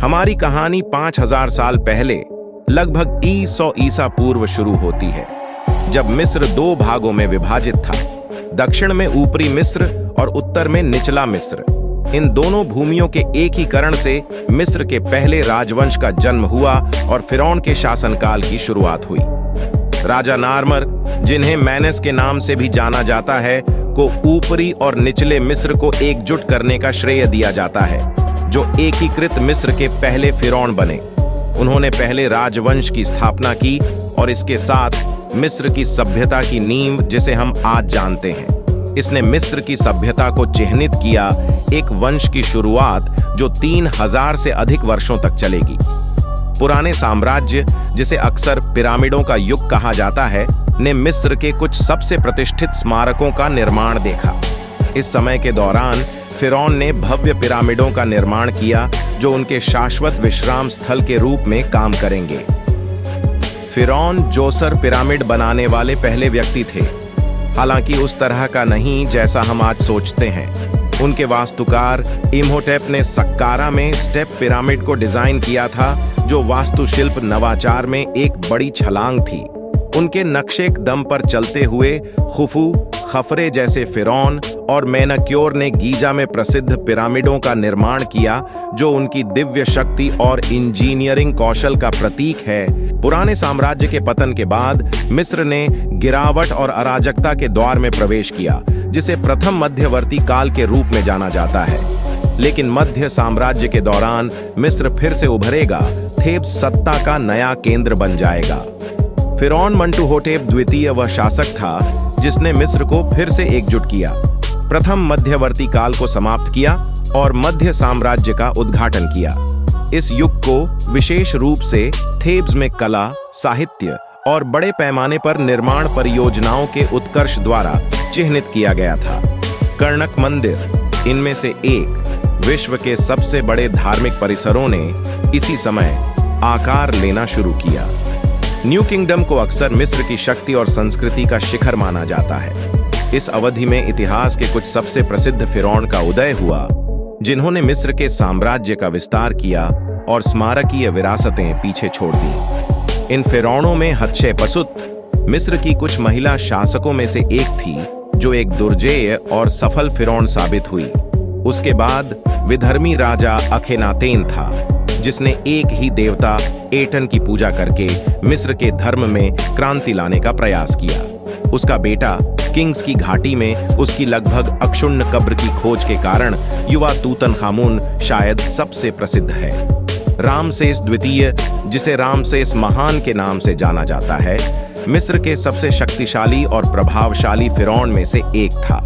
हमारी कहानी 5000 साल पहले लगभग 100 ईसा पूर्व शुरू होती है, जब मिस्र दो भागों में विभाजित था। दक्षिण में ऊपरी मिस्र और उत्तर में निचला मिस्र। इन दोनों भूमियों के एकीकरण से मिस्र के पहले राजवंश का जन्म हुआ और फिरौन के शासनकाल की शुरुआत हुई। राजा नार्मर, जिन्हें मैनेस के नाम से भी जाना जाता है, को ऊपरी और निचले मिस्र को एकजुट करने का श्रेय दिया जाता है, जो एकीकृत मिस्र के पहले फिरौन बने। उन्होंने पहले राजवंश की स्थापना की और इसके साथ मिस्र की सभ्यता की नींव, जिसे हम आज जानते हैं। इसने मिस्र की सभ्यता को चिह्नित किया, एक वंश की शुरुआत जो 3000 से अधिक वर्षों तक चलेगी। पुराने साम्राज्य, जिसे अक्सर पिरामिडों का युग कहा जाता है, ने मिस्र के कुछ सबसे प्रतिष्ठित स्मारकों का निर्माण देखा। इस समय के दौरान फिरौन ने भव्य पिरामिडों का निर्माण किया, जो उनके शाश्वत विश्राम स्थल के रूप में काम करेंगे। फिरौन जोसर पिरामिड बनाने वाले पहले व्यक्ति थे, हालांकि उस तरह का नहीं जैसा हम आज सोचते हैं। उनके वास्तुकार इम्होटेप ने सक्कारा में स्टेप पिरामिड को डिजाइन किया था, जो वास्तुशिल्प नवाचार में एक बड़ी छलांग थी। उनके नक्शे दम पर चलते हुए खुफू, खफरे जैसे फिरौन और मेनाक्योर ने गीजा में प्रसिद्ध पिरामिडों का निर्माण किया, जो उनकी दिव्य शक्ति और इंजीनियरिंग कौशल का प्रतीक है। पुराने साम्राज्य के पतन के बाद मिस्र ने गिरावट और अराजकता के दौर में प्रवेश किया, जिसे प्रथम मध्यवर्ती काल के रूप में जाना जाता है। लेकिन मध्य साम्राज्य के दौरान मिस्र फिर से उभरेगा, थेब्स सत्ता का नया केंद्र बन जाएगा। फिरौन मंटूहोटेप द्वितीय वह शासक था जिसने मिस्र को फिर से एकजुट किया, प्रथम मध्यवर्ती काल को समाप्त किया और मध्य साम्राज्य का उद्घाटन किया। इस युग को विशेष रूप से थेब्स में कला, साहित्य और बड़े पैमाने पर निर्माण परियोजनाओं के उत्कर्ष द्वारा चिह्नित किया गया था। कर्णक मंदिर, इनमें से एक, विश्व के सबसे बड़े धार्मिक परिसरों ने इसी समय आकार लेना शुरू किया। न्यू किंगडम को अक्सर मिस्र की शक्ति और संस्कृति का शिखर माना जाता है। इस अवधि में इतिहास के कुछ सबसे प्रसिद्ध फिरौन का उदय हुआ, जिन्होंने मिस्र के साम्राज्य का विस्तार किया और स्मारकीय विरासतें पीछे छोड़ दी। इन फिरौनों में हत्शेपसुत मिस्र की कुछ महिला शासकों में से एक थी, जो एक दुर्जेय और सफल फिरौन साबित हुई। उसके बाद विधर्मी राजा अखेनातेन था, जिसने एक ही देवता एटन की पूजा करके मिस्र के धर्म में क्रांति लाने का प्रयास किया। उसका बेटा किंग्स की घाटी में उसकी लगभग अक्षुण्ण कब्र की खोज के कारण युवा तूतनखामुन शायद सबसे प्रसिद्ध है। रामसेस द्वितीय, जिसे रामसेस महान के नाम से जाना जाता है, मिस्र के सबसे शक्तिशाली और प्रभावशाली फिरौन में से एक था।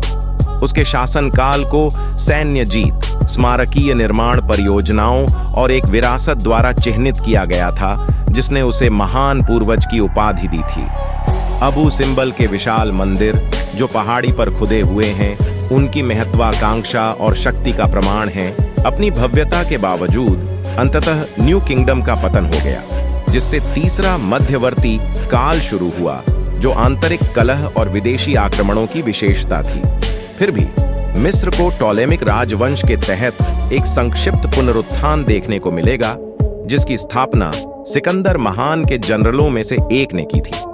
उसके शासनकाल को सैन्य जीत, स्मारकीय निर्माण परियोजनाओं और एक विरासत द्वारा चिह्नित किया गया था, जिसने उसे महान पूर्वज की उपाधि दी थी। अबू सिम्बल के विशाल मंदिर, जो पहाड़ी पर खुदे हुए हैं, उनकी महत्वाकांक्षा और शक्ति का प्रमाण है। अपनी भव्यता के बावजूद अंततः न्यू किंगडम का पतन हो गया, जिससे तीसरा मध्यवर्ती काल शुरू हुआ, जो आंतरिक कलह और विदेशी आक्रमणों की विशेषता थी। फिर भी मिस्र को टॉलेमिक राजवंश के तहत एक संक्षिप्त पुनरुत्थान देखने को मिलेगा, जिसकी स्थापना सिकंदर महान के जनरलों में से एक ने की थी।